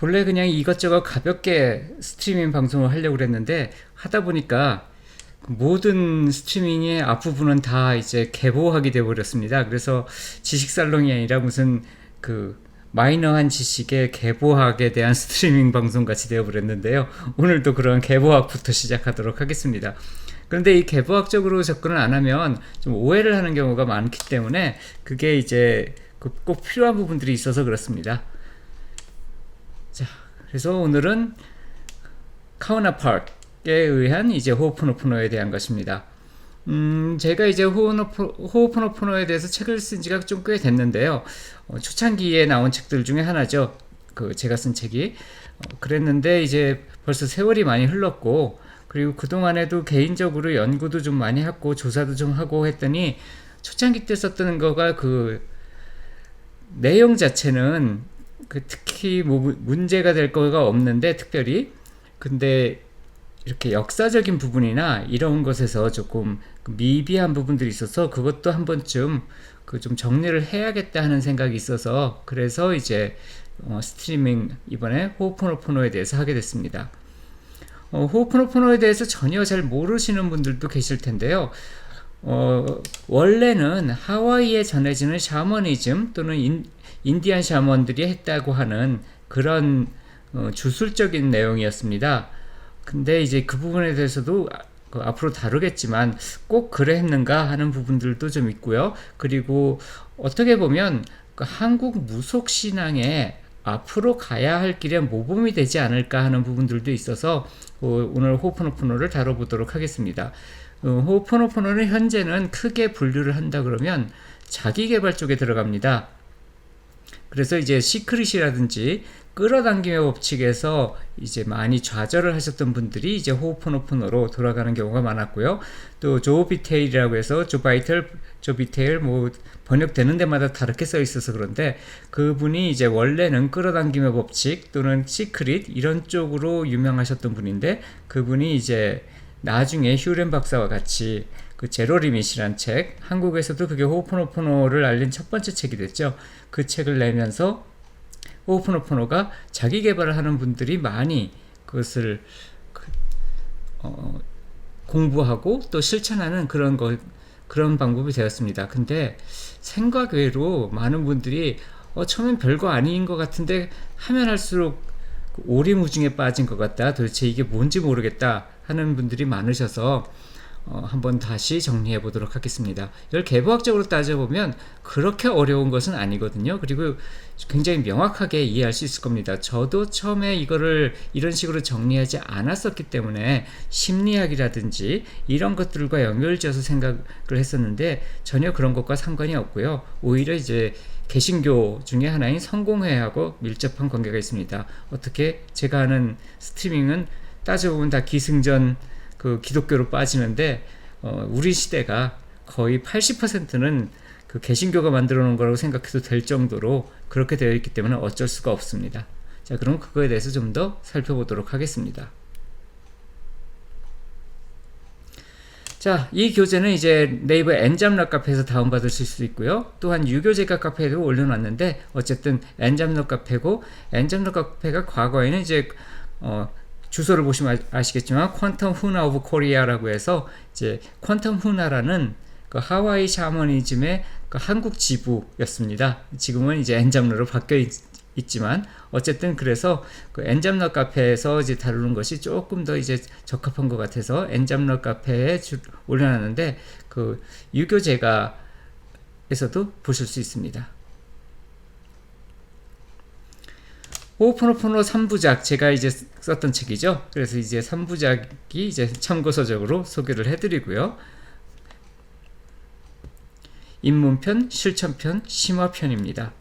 본래 그냥 이것저것 가볍게 스트리밍 방송을 하려고 그랬는데 하다 보니까 모든 스트리밍의 앞부분은 다 이제 개보하게 되어버렸습니다. 그래서 지식살롱이 아니라 무슨 그 마이너한 지식의 개보학에 대한 스트리밍 방송 같이 되어버렸는데요. 오늘도 그런 개보학부터 시작하도록 하겠습니다. 그런데 이 개보학적으로 접근을 안 하면 좀 오해를 하는 경우가 많기 때문에 그게 이제 꼭 필요한 부분들이 있어서 그렇습니다. 자, 그래서 오늘은 카우나파크에 의한 이제 호오포노포노에 대한 것입니다. 제가 이제 호오포노포노에 대해서 책을 쓴 지가 좀 꽤 됐는데요. 초창기에 나온 책들 중에 하나죠. 제가 쓴 책이. 그랬는데 이제 벌써 세월이 많이 흘렀고, 그리고 그동안에도 개인적으로 연구도 좀 많이 했고, 조사도 좀 하고 했더니, 초창기 때 썼던 거가 내용 자체는 특히 뭐 문제가 될 거가 없는데, 특별히. 근데 이렇게 역사적인 부분이나 이런 것에서 조금 미비한 부분들이 있어서 그것도 한 번쯤 좀 정리를 해야겠다 하는 생각이 있어서 그래서 이제 스트리밍 이번에 호오포노포노에 대해서 하게 됐습니다. 호오포노포노에 대해서 전혀 잘 모르시는 분들도 계실 텐데요. 원래는 하와이에 전해지는 샤머니즘 또는 인디안 샤먼들이 했다고 하는 그런 주술적인 내용이었습니다. 근데 이제 그 부분에 대해서도 앞으로 다루겠지만 꼭 그래 했는가 하는 부분들도 좀 있고요. 그리고 어떻게 보면 한국 무속신앙에 앞으로 가야 할 길에 모범이 되지 않을까 하는 부분들도 있어서 오늘 호오포노포노를 다뤄보도록 하겠습니다. 호오포노포노는 현재는 크게 분류를 한다 그러면 자기개발 쪽에 들어갑니다. 그래서 이제 시크릿이라든지 끌어당김의 법칙에서 이제 많이 좌절을 하셨던 분들이 이제 호오포노포노로 돌아가는 경우가 많았고요. 또 조 비테일이라고 해서 조 비테일 뭐 번역되는 데마다 다르게 써 있어서 그런데 그분이 이제 원래는 끌어당김의 법칙 또는 시크릿 이런 쪽으로 유명하셨던 분인데 그분이 이제 나중에 휴렌 박사와 같이 제로 리밋이란 책, 한국에서도 그게 호오포노포노를 알린 첫 번째 책이 됐죠. 그 책을 내면서 호오포노포노가 자기 개발을 하는 분들이 많이 그것을 공부하고 또 실천하는 그런 방법이 되었습니다. 근데 생각 외로 많은 분들이 처음엔 별거 아닌 것 같은데 하면 할수록 오리무중에 빠진 것 같다. 도대체 이게 뭔지 모르겠다 하는 분들이 많으셔서 한번 다시 정리해 보도록 하겠습니다. 이걸 개보학적으로 따져보면 그렇게 어려운 것은 아니거든요. 그리고 굉장히 명확하게 이해할 수 있을 겁니다. 저도 처음에 이거를 이런 식으로 정리하지 않았었기 때문에 심리학이라든지 이런 것들과 연결지어서 생각을 했었는데 전혀 그런 것과 상관이 없고요. 오히려 이제 개신교 중에 하나인 성공회하고 밀접한 관계가 있습니다. 어떻게 제가 하는 스트리밍은 따져보면 다 기승전 기독교로 빠지는데 우리 시대가 거의 80%는 개신교가 만들어 놓은 거라고 생각해도 될 정도로 그렇게 되어 있기 때문에 어쩔 수가 없습니다. 자, 그럼 그거에 대해서 좀 더 살펴보도록 하겠습니다. 자, 이 교재는 이제 네이버 엔잡러 카페에서 다운받으실 수 있고요. 또한 유교재가 카페에도 올려놨는데 어쨌든 엔잡러 카페고 엔잡러 카페가 과거에는 이제 주소를 보시면 아시겠지만 퀀텀 후나 오브 코리아라고 해서 이제 퀀텀 후나라는 하와이 샤머니즘의 한국 지부였습니다. 지금은 이제 엔잡러로 바뀌어 있지만 어쨌든 그래서 엔잡러 카페에서 이제 다루는 것이 조금 더 이제 적합한 것 같아서 엔잡러 카페에 올려놨는데 유교재가에서도 보실 수 있습니다. 호오포노포노 3부작 제가 이제 썼던 책이죠. 그래서 이제 3부작이 이제 참고서적으로 소개를 해드리고요. 입문편, 실천편, 심화편입니다.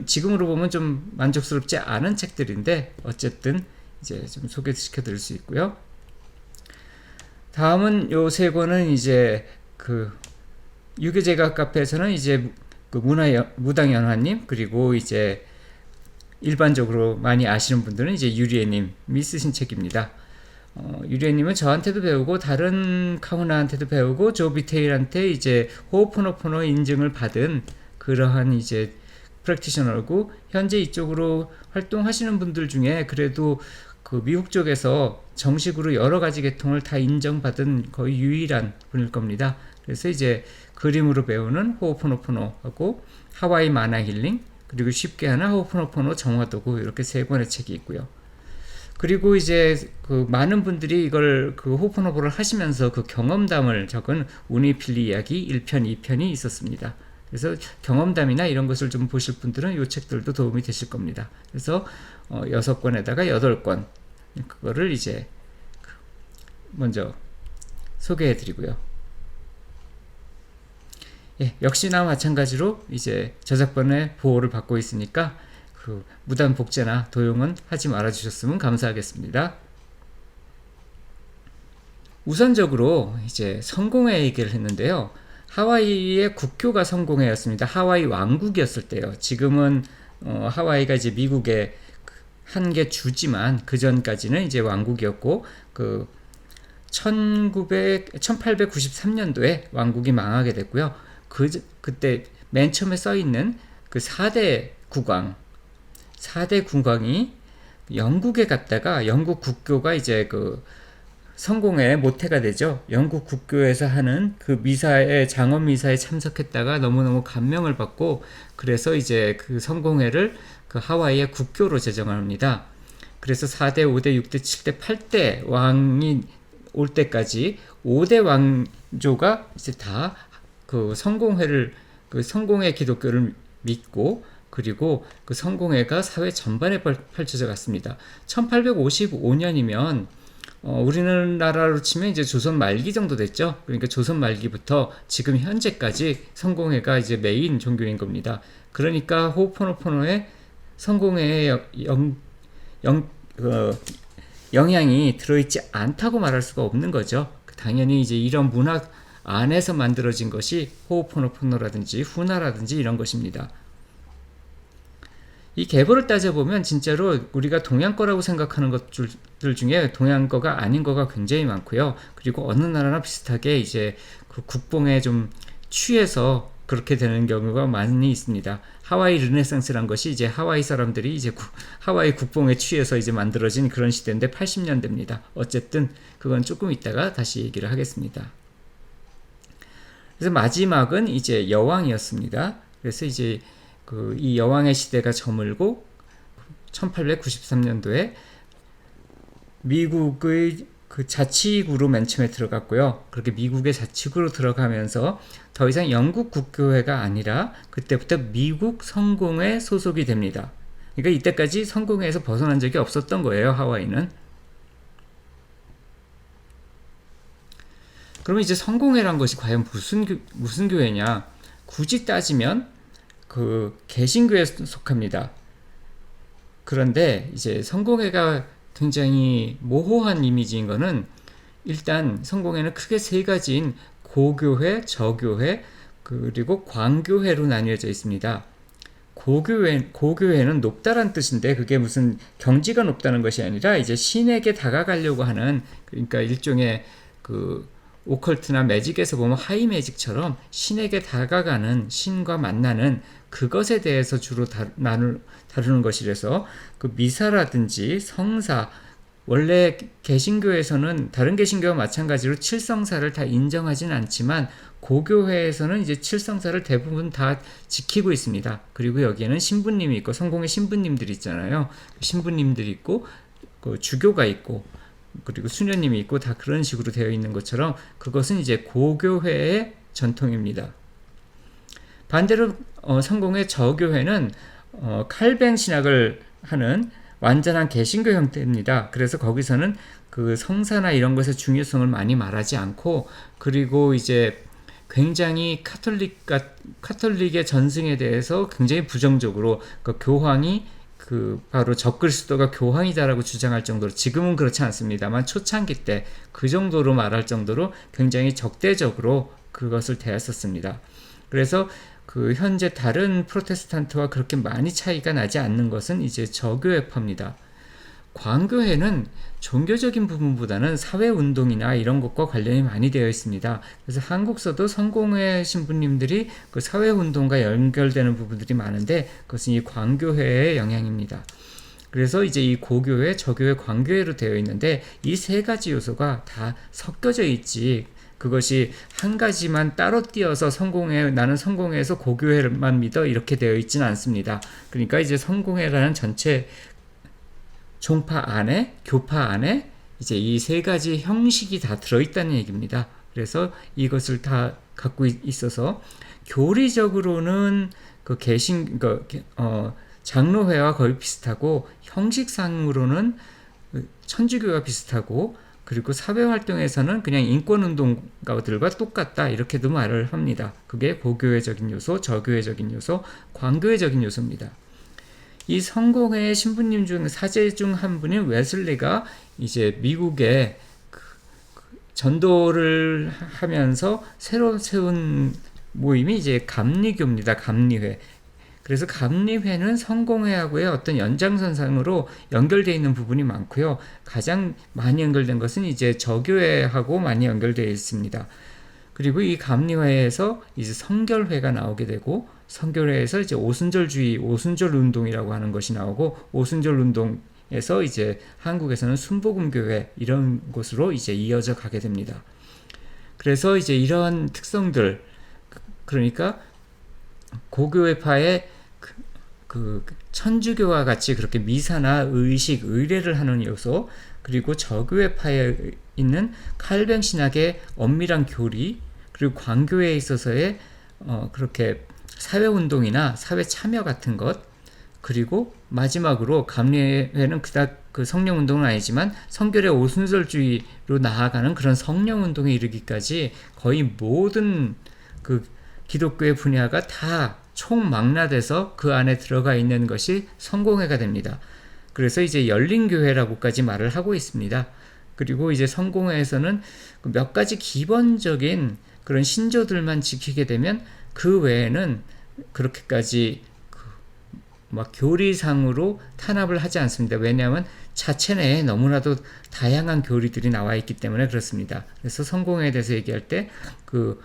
지금으로 보면 좀 만족스럽지 않은 책들인데 어쨌든 이제 좀 소개시켜 드릴 수 있고요. 다음은 요 세 권은 이제 유교재가 카페에서는 이제 무당연화님 그리고 이제 일반적으로 많이 아시는 분들은 이제 유리애님이 쓰신 책입니다. 유리애님은 저한테도 배우고 다른 카우나한테도 배우고 조 비테일한테 이제 호오포노포노 인증을 받은 그러한 이제 프랙티셔널고 현재 이쪽으로 활동하시는 분들 중에 그래도 그 미국 쪽에서 정식으로 여러 가지 계통을 다 인정받은 거의 유일한 분일 겁니다. 그래서 이제 그림으로 배우는 호오포노포노하고 하와이 만화 힐링, 그리고 쉽게 하는 호오포노포노 정화도구, 이렇게 세 권의 책이 있고요. 그리고 이제 그 많은 분들이 이걸 그 호오포노포노를 하시면서 그 경험담을 적은 우니필리 이야기 1편, 2편이 있었습니다. 그래서 경험담이나 이런 것을 좀 보실 분들은 이 책들도 도움이 되실 겁니다. 그래서 6권에다가 8권, 그거를 이제 먼저 소개해 드리고요. 예, 역시나 마찬가지로 이제 저작권의 보호를 받고 있으니까 그 무단 복제나 도용은 하지 말아 주셨으면 감사하겠습니다. 우선적으로 이제 성공회 얘기를 했는데요. 하와이의 국교가 성공회였습니다. 하와이 왕국이었을 때요. 지금은 하와이가 이제 미국의 한 개 주지만 그 전까지는 이제 왕국이었고, 그 1893년도에 왕국이 망하게 됐고요. 그때 맨 처음에 써 있는 그 4대 국왕이 영국에 갔다가 영국 국교가 이제 그 성공회 모태가 되죠. 영국 국교에서 하는 그 장엄 미사에 참석했다가 너무너무 감명을 받고, 그래서 이제 그 성공회를 그 하와이의 국교로 제정을 합니다. 그래서 4대, 5대, 6대, 7대, 8대 왕이 올 때까지 5대 왕조가 이제 다 그 성공회 기독교를 믿고, 그리고 그 성공회가 사회 전반에 펼쳐져 갔습니다. 1855년이면 우리나라로 치면 이제 조선 말기 정도 됐죠. 그러니까 조선 말기부터 지금 현재까지 성공회가 이제 메인 종교인 겁니다. 그러니까 호오포노포노의 성공회에 영향이 들어있지 않다고 말할 수가 없는 거죠. 당연히 이제 이런 문학 안에서 만들어진 것이 호오포노포노라든지 후나라든지 이런 것입니다. 이 계보를 따져보면 진짜로 우리가 동양 거라고 생각하는 것들 중에 동양 거가 아닌 거가 굉장히 많고요. 그리고 어느 나라나 비슷하게 이제 그 국뽕에 좀 취해서 그렇게 되는 경우가 많이 있습니다. 하와이 르네상스란 것이 이제 하와이 사람들이 이제 하와이 국뽕에 취해서 이제 만들어진 그런 시대인데 80년대입니다. 어쨌든 그건 조금 이따가 다시 얘기를 하겠습니다. 그래서 마지막은 이제 여왕이었습니다. 그래서 이제 이 여왕의 시대가 저물고 1893년도에 미국의 그 자치구로 맨 처음에 들어갔고요. 그렇게 미국의 자치구로 들어가면서 더 이상 영국 국교회가 아니라 그때부터 미국 성공회 소속이 됩니다. 그러니까 이때까지 성공회에서 벗어난 적이 없었던 거예요, 하와이는. 그러면 이제 성공회란 것이 과연 무슨 교회냐? 굳이 따지면 그 개신교에 속합니다. 그런데 이제 성공회가 굉장히 모호한 이미지인 거는, 일단 성공회는 크게 세 가지인 고교회, 저교회, 그리고 광교회로 나뉘어져 있습니다. 고교회는 높다란 뜻인데, 그게 무슨 경지가 높다는 것이 아니라 이제 신에게 다가가려고 하는, 그러니까 일종의 그 오컬트나 매직에서 보면 하이 매직처럼 신에게 다가가는, 신과 만나는 그것에 대해서 주로 다루는 것이라서, 그 미사라든지 성사, 원래 개신교에서는 다른 개신교와 마찬가지로 칠성사를 다 인정하진 않지만 고교회에서는 이제 칠성사를 대부분 다 지키고 있습니다. 그리고 여기에는 신부님이 있고, 성공의 신부님들이 있잖아요. 신부님들이 있고, 그 주교가 있고, 그리고 수녀님이 있고, 다 그런 식으로 되어 있는 것처럼 그것은 이제 고교회의 전통입니다. 반대로 성공의 저교회는 칼뱅 신학을 하는 완전한 개신교 형태입니다. 그래서 거기서는 그 성사나 이런 것의 중요성을 많이 말하지 않고, 그리고 이제 굉장히 카톨릭의 전승에 대해서 굉장히 부정적으로, 그 교황이 그 바로 적그리스도가 교황이다라고 주장할 정도로, 지금은 그렇지 않습니다만 초창기 때 그 정도로 말할 정도로 굉장히 적대적으로 그것을 대했었습니다. 그래서 그 현재 다른 프로테스탄트와 그렇게 많이 차이가 나지 않는 것은 이제 저교회파입니다. 광교회는 종교적인 부분보다는 사회운동이나 이런 것과 관련이 많이 되어 있습니다. 그래서 한국서도 성공회 신부님들이 그 사회운동과 연결되는 부분들이 많은데 그것은 이 광교회의 영향입니다. 그래서 이제 이 고교회, 저교회, 광교회로 되어 있는데 이 세 가지 요소가 다 섞여져 있지 그것이 한 가지만 따로 띄어서 나는 성공회에서 고교회만 믿어 이렇게 되어 있지는 않습니다. 그러니까 이제 성공회라는 전체 종파 안에, 교파 안에 이제 이 세 가지 형식이 다 들어있다는 얘기입니다. 그래서 이것을 다 갖고 있어서 교리적으로는 장로회와 거의 비슷하고 형식상으로는 천주교와 비슷하고 그리고 사회활동에서는 그냥 인권운동가들과 똑같다 이렇게도 말을 합니다. 그게 고교회적인 요소, 저교회적인 요소, 광교회적인 요소입니다. 이 성공회 신부님 중 사제 중 한 분인 웨슬리가 이제 미국에 전도를 하면서 새로 세운 모임이 이제 감리교입니다. 감리회. 그래서 감리회는 성공회하고의 어떤 연장선상으로 연결되어 있는 부분이 많고요. 가장 많이 연결된 것은 이제 저교회하고 많이 연결되어 있습니다. 그리고 이 감리회에서 이제 성결회가 나오게 되고 성결회에서 이제 오순절주의, 오순절 운동이라고 하는 것이 나오고 오순절 운동에서 이제 한국에서는 순복음교회 이런 곳으로 이제 이어져 가게 됩니다. 그래서 이제 이런 특성들, 그러니까 고교회파의 그 천주교와 같이 그렇게 미사나 의식, 의례를 하는 요소, 그리고 저교회파에 있는 칼뱅 신학의 엄밀한 교리, 그리고 광교회에 있어서의 그렇게 사회운동이나 사회 참여 같은 것, 그리고 마지막으로 감리회는 그닥 그 성령운동은 아니지만 성결의 오순절주의로 나아가는 그런 성령운동에 이르기까지 거의 모든 그 기독교의 분야가 다 총망라돼서 그 안에 들어가 있는 것이 성공회가 됩니다. 그래서 이제 열린교회라고까지 말을 하고 있습니다. 그리고 이제 성공회에서는 몇 가지 기본적인 그런 신조들만 지키게 되면 그 외에는 그렇게까지 막 교리상으로 탄압을 하지 않습니다. 왜냐하면 자체 내에 너무나도 다양한 교리들이 나와 있기 때문에 그렇습니다. 그래서 성공회에 대해서 얘기할 때 그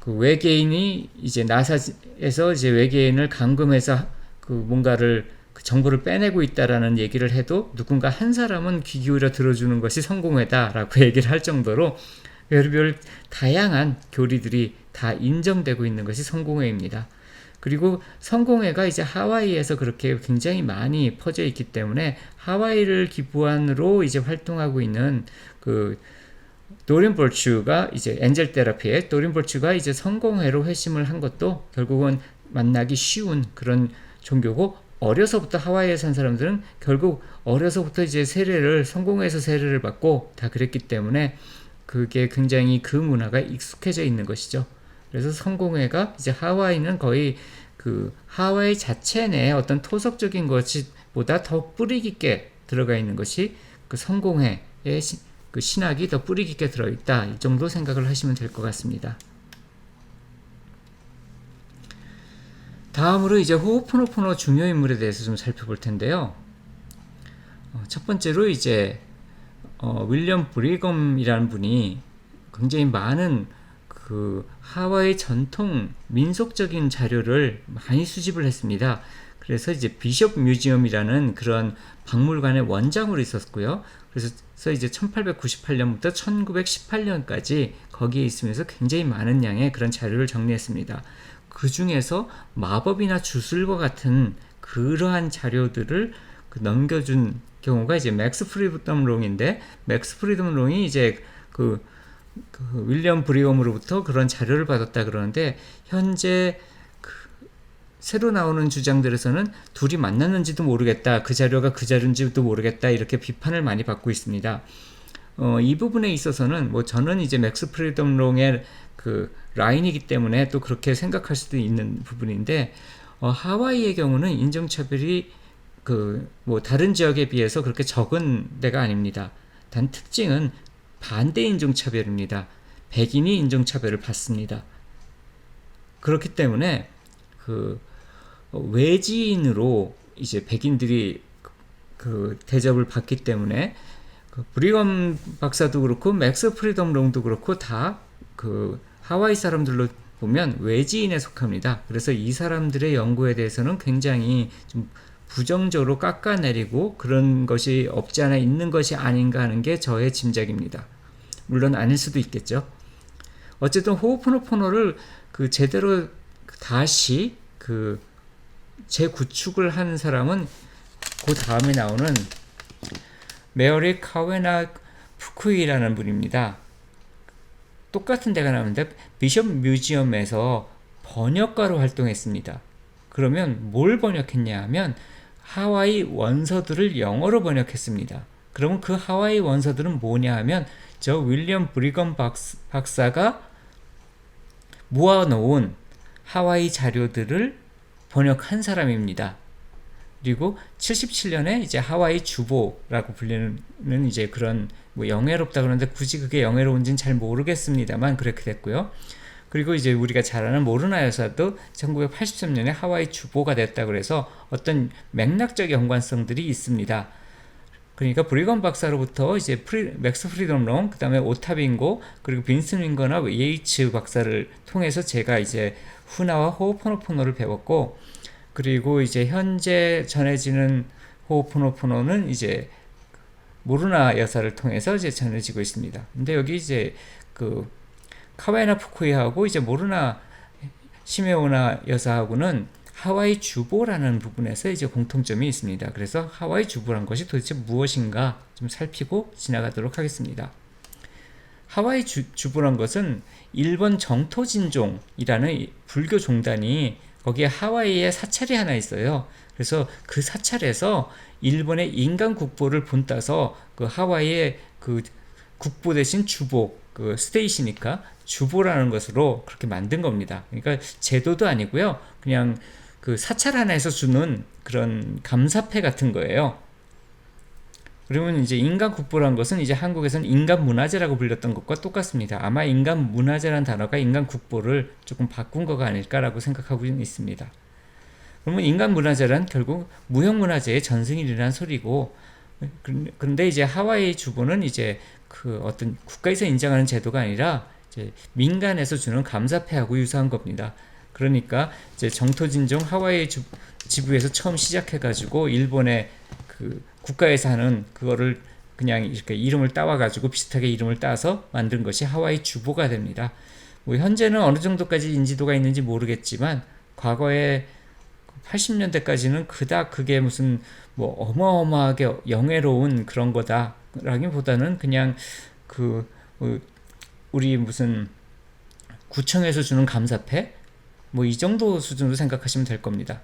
외계인이 이제 나사에서 이제 외계인을 감금해서 그 뭔가를 그 정보를 빼내고 있다라는 얘기를 해도 누군가 한 사람은 귀 기울여 들어주는 것이 성공회다라고 얘기를 할 정도로 별별 다양한 교리들이 다 인정되고 있는 것이 성공회입니다. 그리고 성공회가 이제 하와이에서 그렇게 굉장히 많이 퍼져 있기 때문에 하와이를 기부안으로 이제 활동하고 있는 그 도린 벌추가 이제 엔젤 테라피에 도린 벌추가 이제 성공회로 회심을 한 것도 결국은 만나기 쉬운 그런 종교고, 어려서부터 하와이에 산 사람들은 결국 어려서부터 이제 성공회에서 세례를 받고 다 그랬기 때문에 그게 굉장히 그 문화가 익숙해져 있는 것이죠. 그래서 성공회가 이제 하와이는 거의 그 하와이 자체 내에 어떤 토속적인 것보다 더 뿌리 깊게 들어가 있는 것이 그 성공회의 그 신학이 더 뿌리 깊게 들어있다, 이 정도 생각을 하시면 될 것 같습니다. 다음으로 이제 호오포노포노 중요 인물에 대해서 좀 살펴볼 텐데요. 첫 번째로 이제 윌리엄 브리검이라는 분이 굉장히 많은 그 하와이 전통 민속적인 자료를 많이 수집을 했습니다. 그래서 이제 비숍 뮤지엄이라는 그런 박물관의 원장으로 있었고요. 그래서 이제 1898년부터 1918년까지 거기에 있으면서 굉장히 많은 양의 그런 자료를 정리했습니다. 그 중에서 마법이나 주술과 같은 그러한 자료들을 넘겨준 경우가 이제 맥스 프리덤 롱인데, 맥스 프리덤 롱이 이제 그 윌리엄 브리검으로부터 그런 자료를 받았다 그러는데, 현재 새로 나오는 주장들에서는 둘이 만났는지도 모르겠다, 그 자료가 그 자료인지도 모르겠다, 이렇게 비판을 많이 받고 있습니다. 이 부분에 있어서는 저는 이제 맥스 프리덤 롱의 그 라인이기 때문에 또 그렇게 생각할 수도 있는 부분인데, 하와이의 경우는 인종차별이 다른 지역에 비해서 그렇게 적은 데가 아닙니다. 단 특징은 반대 인종차별입니다. 백인이 인종차별을 받습니다. 그렇기 때문에 외지인으로 이제 백인들이 그 대접을 받기 때문에 그 브리검 박사도 그렇고 맥스 프리덤 롱도 그렇고 다 그 하와이 사람들로 보면 외지인에 속합니다. 그래서 이 사람들의 연구에 대해서는 굉장히 좀 부정적으로 깎아내리고 그런 것이 없지 않아 있는 것이 아닌가 하는 게 저의 짐작입니다. 물론 아닐 수도 있겠죠. 어쨌든 호오포노포노를 그 제대로 다시 그 재구축을 한 사람은 그 다음에 나오는 메어리 카웨나 푸쿠이라는 분입니다. 똑같은 데가 나오는데 비숍 뮤지엄에서 번역가로 활동했습니다. 그러면 뭘 번역했냐 하면 하와이 원서들을 영어로 번역했습니다. 그러면 그 하와이 원서들은 뭐냐 하면 저 윌리엄 브리검 박사가 모아놓은 하와이 자료들을 번역한 사람입니다. 그리고 77년에 이제 하와이 주보라고 불리는 이제 그런 뭐 영예롭다 그러는데 굳이 그게 영예로운지는 잘 모르겠습니다만 그렇게 됐고요. 그리고 이제 우리가 잘 아는 모르나 여사도 1983년에 하와이 주보가 됐다 그래서 어떤 맥락적 연관성들이 있습니다. 그러니까 브리검 박사로부터 이제 맥스 프리덤 롱, 그 다음에 오타빙고, 그리고 빈슨 윙거나 예이츠 박사를 통해서 제가 이제 후나와 호오포노포노를 배웠고, 그리고 이제 현재 전해지는 호오포노포노는 이제 모루나 여사를 통해서 이제 전해지고 있습니다. 근데 여기 이제 그 카와에나 푸쿠이하고 이제 모루나 시메오나 여사하고는 하와이 주보라는 부분에서 이제 공통점이 있습니다. 그래서 하와이 주보란 것이 도대체 무엇인가 좀 살피고 지나가도록 하겠습니다. 하와이 주보란 것은 일본 정토진종이라는 불교 종단이 거기에 하와이에 사찰이 하나 있어요. 그래서 그 사찰에서 일본의 인간 국보를 본따서 그 하와이의 그 국보 대신 주보, 그 스테이시니까 주보라는 것으로 그렇게 만든 겁니다. 그러니까 제도도 아니고요. 그냥 그 사찰 하나에서 주는 그런 감사패 같은 거예요. 그러면 이제 인간 국보란 것은 이제 한국에서는 인간 문화재라고 불렸던 것과 똑같습니다. 아마 인간 문화재라는 단어가 인간 국보를 조금 바꾼 거가 아닐까라고 생각하고 있습니다. 그러면 인간 문화재란 결국 무형 문화재의 전승일이라는 소리고, 그런데 이제 하와이 주보는 이제 그 어떤 국가에서 인정하는 제도가 아니라 이제 민간에서 주는 감사패하고 유사한 겁니다. 그러니까 이제 정토진종 하와이 지부에서 처음 시작해가지고 일본의 그 국가에서 하는 그거를 그냥 이렇게 이름을 따와가지고 비슷하게 이름을 따서 만든 것이 하와이 주보가 됩니다. 뭐 현재는 어느 정도까지 인지도가 있는지 모르겠지만 과거에 80년대까지는 그닥 그게 무슨 뭐 어마어마하게 영예로운 그런 거다라기보다는 그냥 그 우리 무슨 구청에서 주는 감사패 뭐 이 정도 수준으로 생각하시면 될 겁니다.